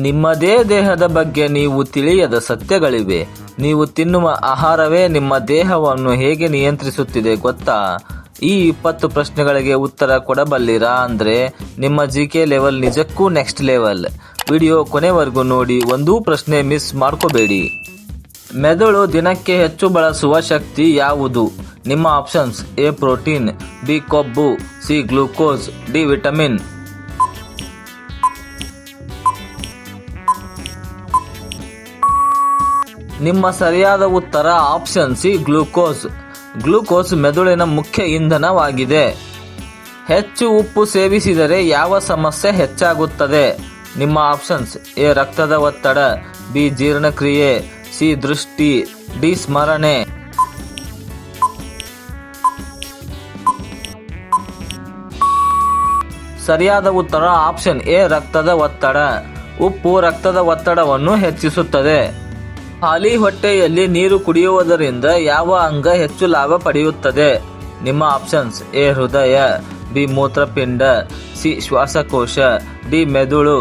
ನಿಮ್ಮದೇ ದೇಹದ ಬಗ್ಗೆ ನೀವು ತಿಳಿಯದ ಸತ್ಯಗಳಿವೆ. ನೀವು ತಿನ್ನುವ ಆಹಾರವೇ ನಿಮ್ಮ ದೇಹವನ್ನು ಹೇಗೆ ನಿಯಂತ್ರಿಸುತ್ತಿದೆ ಗೊತ್ತಾ? ಈ 20 ಪ್ರಶ್ನೆಗಳಿಗೆ ಉತ್ತರ ಕೊಡಬಲ್ಲಿರಾ ಅಂದ್ರೆ ನಿಮ್ಮ GK ಲೆವೆಲ್ ನಿಜಕ್ಕೂ ನೆಕ್ಸ್ಟ್ ಲೆವೆಲ್. ವಿಡಿಯೋ ಕೊನೆವರೆಗೂ ನೋಡಿ, ಒಂದೂ ಪ್ರಶ್ನೆ ಮಿಸ್ ಮಾಡ್ಕೋಬೇಡಿ. ಮೆದುಳು ದಿನಕ್ಕೆ ಹೆಚ್ಚು ಬಳಸುವ ಶಕ್ತಿ ಯಾವುದು? ನಿಮ್ಮ ಆಪ್ಷನ್ಸ್: ಎ ಪ್ರೋಟೀನ್, ಬಿ ಕೊಬ್ಬು, ಸಿ ಗ್ಲೂಕೋಸ್, ಡಿ ವಿಟಮಿನ್. ನಿಮ್ಮ ಸರಿಯಾದ ಉತ್ತರ ಆಪ್ಷನ್ ಸಿ ಗ್ಲೂಕೋಸ್. ಗ್ಲೂಕೋಸ್ ಮೆದುಳಿನ ಮುಖ್ಯ ಇಂಧನವಾಗಿದೆ. ಹೆಚ್ಚು ಉಪ್ಪು ಸೇವಿಸಿದರೆ ಯಾವ ಸಮಸ್ಯೆ ಹೆಚ್ಚಾಗುತ್ತದೆ? ನಿಮ್ಮ ಆಪ್ಷನ್ಸ್: ಎ ರಕ್ತದ ಒತ್ತಡ, ಬಿ ಜೀರ್ಣಕ್ರಿಯೆ, ಸಿ ದೃಷ್ಟಿ, ಡಿ ಸ್ಮರಣೆ. ಸರಿಯಾದ ಉತ್ತರ ಆಪ್ಷನ್ ಎ ರಕ್ತದ ಒತ್ತಡ. ಉಪ್ಪು ರಕ್ತದ ಒತ್ತಡವನ್ನು ಹೆಚ್ಚಿಸುತ್ತದೆ. ಖಾಲಿ ಹೊಟ್ಟೆಯಲ್ಲಿ ನೀರು ಕುಡಿಯುವುದರಿಂದ ಯಾವ ಅಂಗ ಹೆಚ್ಚು ಲಾಭ ಪಡೆಯುತ್ತದೆ? ನಿಮ್ಮ ಆಪ್ಷನ್ಸ್: ಎ ಹೃದಯ, ಬಿ ಮೂತ್ರಪಿಂಡ, ಸಿ ಶ್ವಾಸಕೋಶ, ಡಿ ಮೆದುಳು.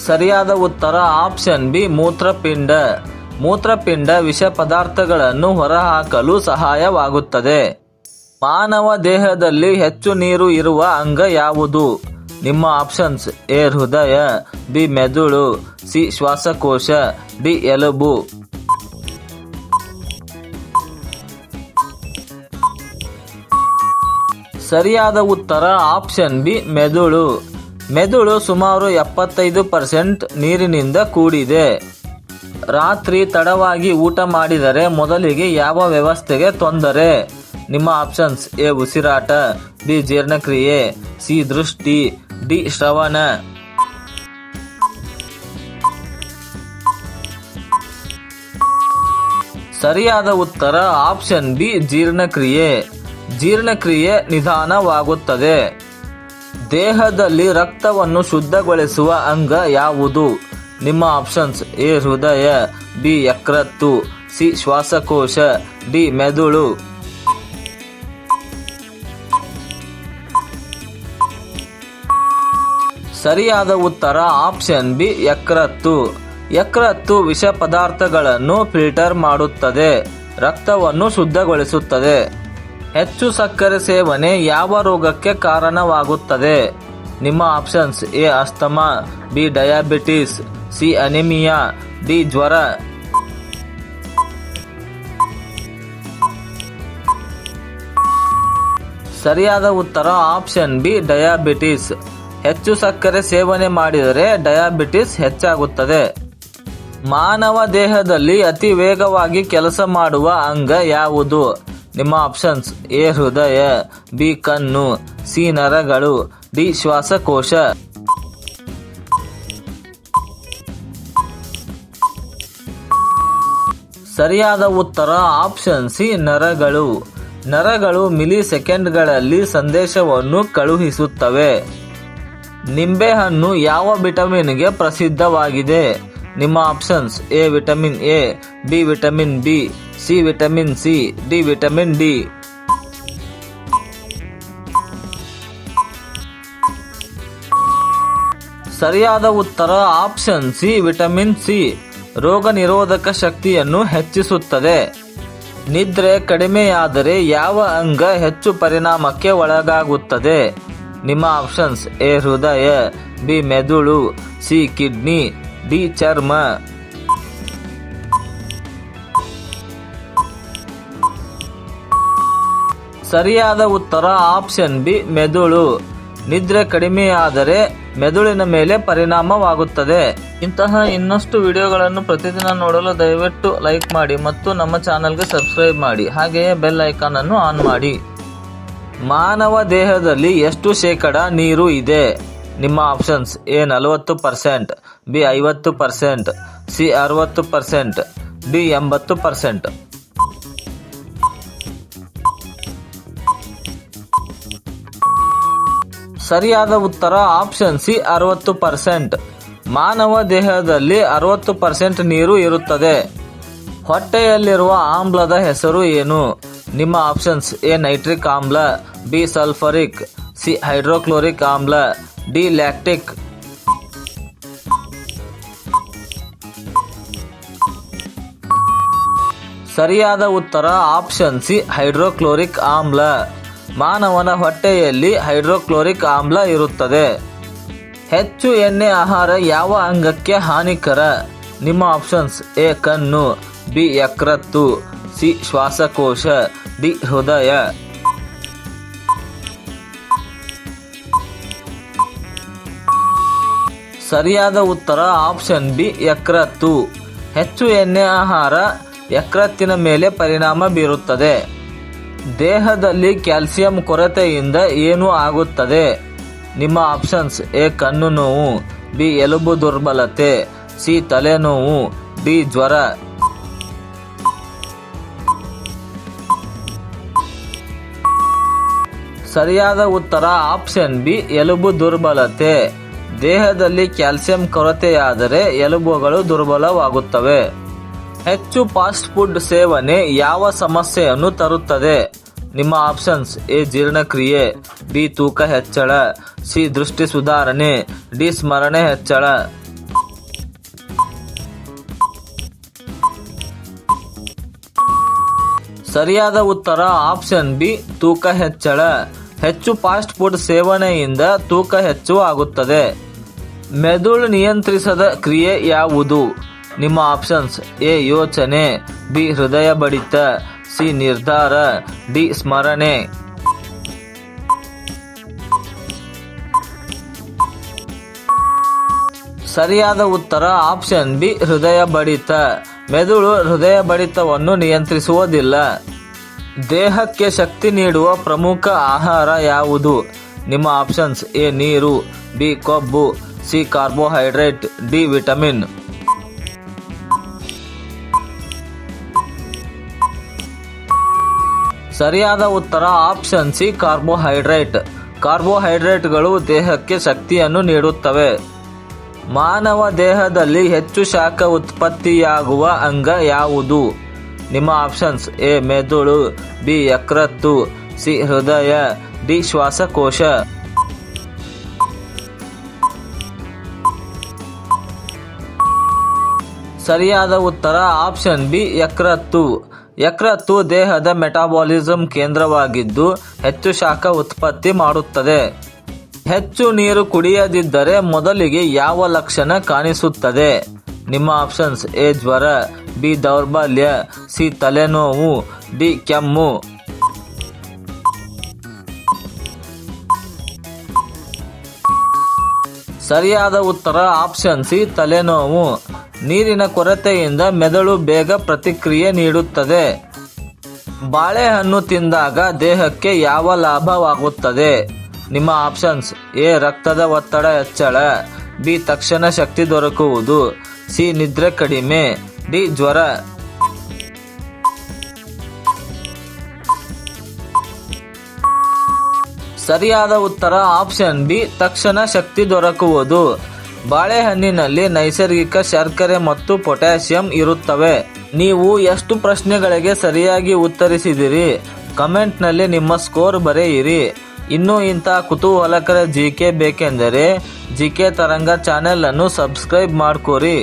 ಸರಿಯಾದ ಉತ್ತರ ಆಪ್ಷನ್ ಬಿ ಮೂತ್ರಪಿಂಡ. ಮೂತ್ರಪಿಂಡ ವಿಷ ಪದಾರ್ಥಗಳನ್ನು ಹೊರಹಾಕಲು ಸಹಾಯವಾಗುತ್ತದೆ. ಮಾನವ ದೇಹದಲ್ಲಿ ಹೆಚ್ಚು ನೀರು ಇರುವ ಅಂಗ ಯಾವುದು? ನಿಮ್ಮ ಆಪ್ಷನ್ಸ್: ಎ ಹೃದಯ, ಬಿ ಮೆದುಳು, ಸಿ ಶ್ವಾಸಕೋಶ, ಡಿ ಎಲುಬು. ಸರಿಯಾದ ಉತ್ತರ ಆಪ್ಷನ್ ಬಿ ಮೆದುಳು. ಮೆದುಳು ಸುಮಾರು 75% ನೀರಿನಿಂದ ಕೂಡಿದೆ. ರಾತ್ರಿ ತಡವಾಗಿ ಊಟ ಮಾಡಿದರೆ ಮೊದಲಿಗೆ ಯಾವ ವ್ಯವಸ್ಥೆಗೆ ತೊಂದರೆ? ನಿಮ್ಮ ಆಪ್ಷನ್ಸ್: ಎ ಉಸಿರಾಟ, ಬಿ ಜೀರ್ಣಕ್ರಿಯೆ, ಸಿ ದೃಷ್ಟಿ, ಡಿ ಶ್ರವಣ. ಸರಿಯಾದ ಉತ್ತರ ಆಪ್ಷನ್ ಬಿ ಜೀರ್ಣಕ್ರಿಯೆ. ಜೀರ್ಣಕ್ರಿಯೆ ನಿಧಾನವಾಗುತ್ತದೆ. ದೇಹದಲ್ಲಿ ರಕ್ತವನ್ನು ಶುದ್ಧಗೊಳಿಸುವ ಅಂಗ ಯಾವುದು? ನಿಮ್ಮ ಆಪ್ಷನ್ಸ್: ಎ ಹೃದಯ, ಬಿ ಯಕೃತ್ತು, ಸಿ ಶ್ವಾಸಕೋಶ, ಡಿ ಮೆದುಳು. ಸರಿಯಾದ ಉತ್ತರ ಆಪ್ಷನ್ ಬಿ ಯಕೃತ್ತು. ಯಕೃತ್ತು ವಿಷ ಪದಾರ್ಥಗಳನ್ನು ಫಿಲ್ಟರ್ ಮಾಡುತ್ತದೆ, ರಕ್ತವನ್ನು ಶುದ್ಧಗೊಳಿಸುತ್ತದೆ. ಹೆಚ್ಚು ಸಕ್ಕರೆ ಸೇವನೆ ಯಾವ ರೋಗಕ್ಕೆ ಕಾರಣವಾಗುತ್ತದೆ? ನಿಮ್ಮ options: A asthma, B diabetes, C anaemia, D ಜ್ವರ. ಸರಿಯಾದ ಉತ್ತರ ಆಪ್ಷನ್ ಬಿ ಡಯಾಬಿಟಿಸ್. ಹೆಚ್ಚು ಸಕ್ಕರೆ ಸೇವನೆ ಮಾಡಿದರೆ ಡಯಾಬಿಟಿಸ್ ಹೆಚ್ಚಾಗುತ್ತದೆ. ಮಾನವ ದೇಹದಲ್ಲಿ ಅತಿ ವೇಗವಾಗಿ ಕೆಲಸ ಮಾಡುವ ಅಂಗ ಯಾವುದು? ನಿಮ್ಮ ಆಪ್ಷನ್ಸ್: ಎ ಹೃದಯ, ಬಿ ಕಣ್ಣು, ಸಿ ನರಗಳು, ಡಿ ಶ್ವಾಸಕೋಶ. ಸರಿಯಾದ ಉತ್ತರ ಆಪ್ಷನ್ ಸಿ ನರಗಳು. ನರಗಳು ಮಿಲಿ ಸೆಕೆಂಡ್ಗಳಲ್ಲಿ ಸಂದೇಶವನ್ನು ಕಳುಹಿಸುತ್ತವೆ. ನಿಂಬೆಹಣ್ಣು ಯಾವ ವಿಟಮಿನ್ಗೆ ಪ್ರಸಿದ್ಧವಾಗಿದೆ? ನಿಮ್ಮ options: A vitamin A, B vitamin B, C vitamin C, D vitamin D. ಸರಿಯಾದ ಉತ್ತರ ಆಪ್ಷನ್ ಸಿ ವಿಟಮಿನ್ ಸಿ. ರೋಗ ನಿರೋಧಕ ಶಕ್ತಿಯನ್ನು ಹೆಚ್ಚಿಸುತ್ತದೆ. ನಿದ್ರೆ ಕಡಿಮೆಯಾದರೆ ಯಾವ ಅಂಗ ಹೆಚ್ಚು ಪರಿಣಾಮಕ್ಕೆ ಒಳಗಾಗುತ್ತದೆ? ನಿಮ್ಮ ಆಪ್ಷನ್ಸ್: ಎ ಹೃದಯ, ಬಿ ಮೆದುಳು, ಸಿ ಕಿಡ್ನಿ, ಡಿ ಚರ್ಮ. ಸರಿಯಾದ ಉತ್ತರ ಆಪ್ಷನ್ ಬಿ ಮೆದುಳು. ನಿದ್ರೆ ಕಡಿಮೆಯಾದರೆ ಮೆದುಳಿನ ಮೇಲೆ ಪರಿಣಾಮವಾಗುತ್ತದೆ. ಇಂತಹ ಇನ್ನಷ್ಟು ವಿಡಿಯೋಗಳನ್ನು ಪ್ರತಿದಿನ ನೋಡಲು ದಯವಿಟ್ಟು ಲೈಕ್ ಮಾಡಿ ಮತ್ತು ನಮ್ಮ ಚಾನಲ್ಗೆ ಸಬ್ಸ್ಕ್ರೈಬ್ ಮಾಡಿ. ಹಾಗೆಯೇ ಬೆಲ್ ಐಕಾನ್ ಅನ್ನು ಆನ್ ಮಾಡಿ. ಮಾನವ ದೇಹದಲ್ಲಿ ಎಷ್ಟು ಶೇಕಡ ನೀರು ಇದೆ? ನಿಮ್ಮ options: A 40%, B 50%, C 60%, D 80%. ಸರಿಯಾದ ಉತ್ತರ ಆಪ್ಷನ್ ಸಿ 60%. ಮಾನವ ದೇಹದಲ್ಲಿ 60% ನೀರು ಇರುತ್ತದೆ. ಹೊಟ್ಟೆಯಲ್ಲಿರುವ ಆಮ್ಲದ ಹೆಸರು ಏನು? ನಿಮ್ಮ ಆಪ್ಷನ್ಸ್ ಎ ನೈಟ್ರಿಕ್ ಆಮ್ಲ, ಬಿ ಸಲ್ಫರಿಕ್, ಸಿ ಹೈಡ್ರೋಕ್ಲೋರಿಕ್ ಆಮ್ಲ, ಡಿ ಲ್ಯಾಕ್ಟಿಕ್. ಸರಿಯಾದ ಉತ್ತರ ಆಪ್ಷನ್ ಸಿ ಹೈಡ್ರೋಕ್ಲೋರಿಕ್ ಆಮ್ಲ. ಮಾನವನ ಹೊಟ್ಟೆಯಲ್ಲಿ ಹೈಡ್ರೋಕ್ಲೋರಿಕ್ ಆಮ್ಲ ಇರುತ್ತದೆ. ಹೆಚ್ಚು ಎಣ್ಣೆ ಆಹಾರ ಯಾವ ಅಂಗಕ್ಕೆ ಹಾನಿಕರ? ನಿಮ್ಮ ಆಪ್ಷನ್ಸ್ ಎ ಕಣ್ಣು, ಬಿ ಯಕೃತ್ತು, ಸಿ ಶ್ವಾಸಕೋಶ, ಡಿ ಹೃದಯ. ಸರಿಯಾದ ಉತ್ತರ ಆಪ್ಷನ್ ಬಿ ಯಕೃತ್ತು. ಹೆಚ್ಚು ಎಣ್ಣೆ ಆಹಾರ ಯಕೃತ್ತಿನ ಮೇಲೆ ಪರಿಣಾಮ ಬೀರುತ್ತದೆ. ದೇಹದಲ್ಲಿ ಕ್ಯಾಲ್ಸಿಯಂ ಕೊರತೆಯಿಂದ ಏನು ಆಗುತ್ತದೆ? ನಿಮ್ಮ ಆಪ್ಷನ್ಸ್ ಎ ಕಣ್ಣು ನೋವು, ಬಿ ಎಲುಬು ದುರ್ಬಲತೆ, ಸಿ ತಲೆನೋವು, ಡಿ ಜ್ವರ. ಸರಿಯಾದ ಉತ್ತರ ಆಪ್ಷನ್ ಬಿ ಎಲುಬು ದುರ್ಬಲತೆ. ದೇಹದಲ್ಲಿ ಕ್ಯಾಲ್ಸಿಯಂ ಕೊರತೆಯಾದರೆ ಎಲುಬುಗಳು ದುರ್ಬಲವಾಗುತ್ತವೆ. ಹೆಚ್ಚು ಫಾಸ್ಟ್ ಫುಡ್ ಸೇವನೆ ಯಾವ ಸಮಸ್ಯೆಯನ್ನು ತರುತ್ತದೆ? ನಿಮ್ಮ ಆಪ್ಷನ್ಸ್ ಎ ಜೀರ್ಣಕ್ರಿಯೆ, ಬಿ ತೂಕ ಹೆಚ್ಚಳ, ಸಿ ದೃಷ್ಟಿ ಸುಧಾರಣೆ, ಡಿ ಸ್ಮರಣೆ ಹೆಚ್ಚಳ. ಸರಿಯಾದ ಉತ್ತರ ಆಪ್ಷನ್ ಬಿ ತೂಕ ಹೆಚ್ಚಳ. ಹೆಚ್ಚು ಫಾಸ್ಟ್ ಫುಡ್ ಸೇವನೆಯಿಂದ ತೂಕ ಹೆಚ್ಚು ಆಗುತ್ತದೆ. ಮೆದುಳು ನಿಯಂತ್ರಿಸದ ಕ್ರಿಯೆ ಯಾವುದು? ನಿಮ್ಮ ಆಪ್ಷನ್ಸ್ ಎ ಯೋಚನೆ, ಬಿ ಹೃದಯ ಬಡಿತ, ಸಿ ನಿರ್ಧಾರ, ಡಿ ಸ್ಮರಣೆ. ಸರಿಯಾದ ಉತ್ತರ ಆಪ್ಷನ್ ಬಿ ಹೃದಯ ಬಡಿತ. ಮೆದುಳು ಹೃದಯ ಬಡಿತವನ್ನು ನಿಯಂತ್ರಿಸುವುದಿಲ್ಲ. ದೇಹಕ್ಕೆ ಶಕ್ತಿ ನೀಡುವ ಪ್ರಮುಖ ಆಹಾರ ಯಾವುದು? ನಿಮ್ಮ ಆಪ್ಷನ್ಸ್ ಎ ನೀರು, ಬಿ ಕೊಬ್ಬು, ಸಿ ಕಾರ್ಬೋಹೈಡ್ರೇಟ್, ಡಿ ವಿಟಮಿನ್. ಸರಿಯಾದ ಉತ್ತರ ಆಪ್ಷನ್ ಸಿ ಕಾರ್ಬೋಹೈಡ್ರೇಟ್. ಕಾರ್ಬೋಹೈಡ್ರೇಟ್ಗಳು ದೇಹಕ್ಕೆ ಶಕ್ತಿಯನ್ನು ನೀಡುತ್ತವೆ. ಮಾನವ ದೇಹದಲ್ಲಿ ಹೆಚ್ಚು ಶಾಖ ಉತ್ಪತ್ತಿಯಾಗುವ ಅಂಗ ಯಾವುದು? ನಿಮ್ಮ ಆಪ್ಷನ್ಸ್ ಎ ಮೆದುಳು, ಬಿ ಯಕೃತ್ತು, ಸಿ ಹೃದಯ, ಡಿ ಶ್ವಾಸಕೋಶ. ಸರಿಯಾದ ಉತ್ತರ ಆಪ್ಷನ್ ಬಿ ಯಕೃತ್ತು. ಯಕೃತ್ತು ದೇಹದ ಮೆಟಾಬಾಲಿಸಂ ಕೇಂದ್ರವಾಗಿದ್ದು ಹೆಚ್ಚು ಶಾಖ ಉತ್ಪತ್ತಿ ಮಾಡುತ್ತದೆ. ಹೆಚ್ಚು ನೀರು ಕುಡಿಯದಿದ್ದರೆ ಮೊದಲಿಗೆ ಯಾವ ಲಕ್ಷಣ ಕಾಣಿಸುತ್ತದೆ? ನಿಮ್ಮ ಆಪ್ಷನ್ಸ್ ಎ ಜ್ವರ, ಬಿ ದೌರ್ಬಲ್ಯ, ಸಿ ತಲೆನೋವು, ಡಿ ಕೆಮ್ಮು. ಸರಿಯಾದ ಉತ್ತರ ಆಪ್ಷನ್ ಸಿ ತಲೆನೋವು. ನೀರಿನ ಕೊರತೆಯಿಂದ ಮೆದುಳು ಬೇಗ ಪ್ರತಿಕ್ರಿಯೆ ನೀಡುತ್ತದೆ. ಬಾಳೆಹಣ್ಣು ತಿಂದಾಗ ದೇಹಕ್ಕೆ ಯಾವ ಲಾಭವಾಗುತ್ತದೆ? ನಿಮ್ಮ ಆಪ್ಷನ್ಸ್ ಎ ರಕ್ತದ ಒತ್ತಡ ಹೆಚ್ಚಳ, ಬಿ ತಕ್ಷಣ ಶಕ್ತಿ ದೊರಕುವುದು, ಸಿ ನಿದ್ರೆ ಕಡಿಮೆ, ಡಿ ಜ್ವರ. ಸರಿಯಾದ ಉತ್ತರ ಆಪ್ಷನ್ ಬಿ ತಕ್ಷಣ ಶಕ್ತಿ ದೊರಕುವುದು. ಬಾಳೆಹಣ್ಣಿನಲ್ಲಿ ನೈಸರ್ಗಿಕ ಶರ್ಕರೆ ಮತ್ತು ಪೊಟ್ಯಾಷಿಯಂ ಇರುತ್ತವೆ. ನೀವು ಎಷ್ಟು ಪ್ರಶ್ನೆಗಳಿಗೆ ಸರಿಯಾಗಿ ಉತ್ತರಿಸಿದಿರಿ? ಕಮೆಂಟ್ನಲ್ಲಿ ನಿಮ್ಮ ಸ್ಕೋರ್ ಬರೆಯಿರಿ. ಇನ್ನೂ ಇಂಥ ಕುತೂಹಲಕರ ಜಿಕೆ ಬೇಕೆಂದರೆ ಜಿಕೆ ತರಂಗ ಚಾನೆಲ್ ಅನ್ನು ಸಬ್ಸ್ಕ್ರೈಬ್ ಮಾಡ್ಕೋರಿ.